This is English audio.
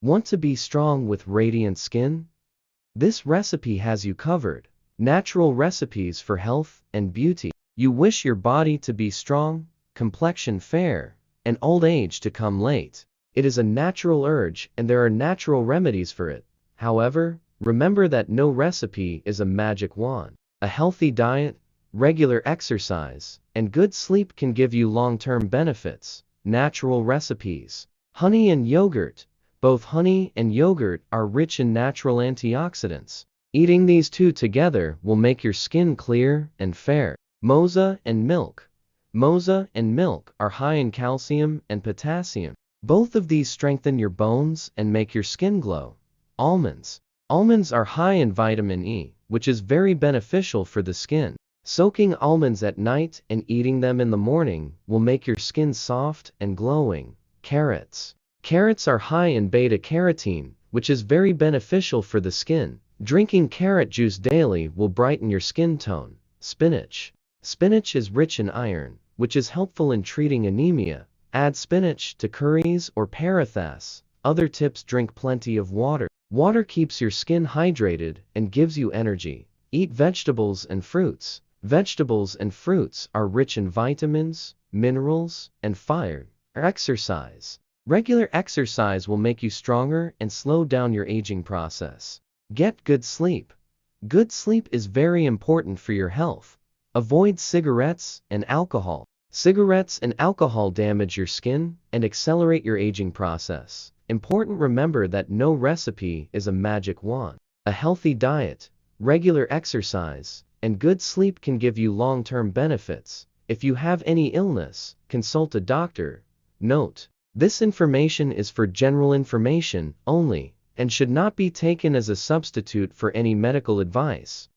Want to be strong with radiant skin? This recipe has you covered. Natural recipes for health and beauty. You wish your body to be strong, complexion fair, and old age to come late. It is a natural urge and there are natural remedies for it. However, remember that no recipe is a magic wand. A healthy diet, regular exercise, and good sleep can give you long-term benefits. Natural recipes. Honey and yogurt. Both honey and yogurt are rich in natural antioxidants. Eating these two together will make your skin clear and fair. Moza and milk. Moza and milk are high in calcium and potassium. Both of these strengthen your bones and make your skin glow. Almonds. Almonds are high in vitamin E, which is very beneficial for the skin. Soaking almonds at night and eating them in the morning will make your skin soft and glowing. Carrots. Carrots are high in beta-carotene, which is very beneficial for the skin. Drinking carrot juice daily will brighten your skin tone. Spinach. Spinach is rich in iron, which is helpful in treating anemia. Add spinach to curries or parathas. Other tips: drink plenty of water. Water keeps your skin hydrated and gives you energy. Eat vegetables and fruits. Vegetables and fruits are rich in vitamins, minerals, and fiber. Exercise. Regular exercise will make you stronger and slow down your aging process. Get good sleep. Good sleep is very important for your health. Avoid cigarettes and alcohol. Cigarettes and alcohol damage your skin and accelerate your aging process. Important: remember that no recipe is a magic wand. A healthy diet, regular exercise, and good sleep can give you long-term benefits. If you have any illness, consult a doctor. Note: this information is for general information only and should not be taken as a substitute for any medical advice.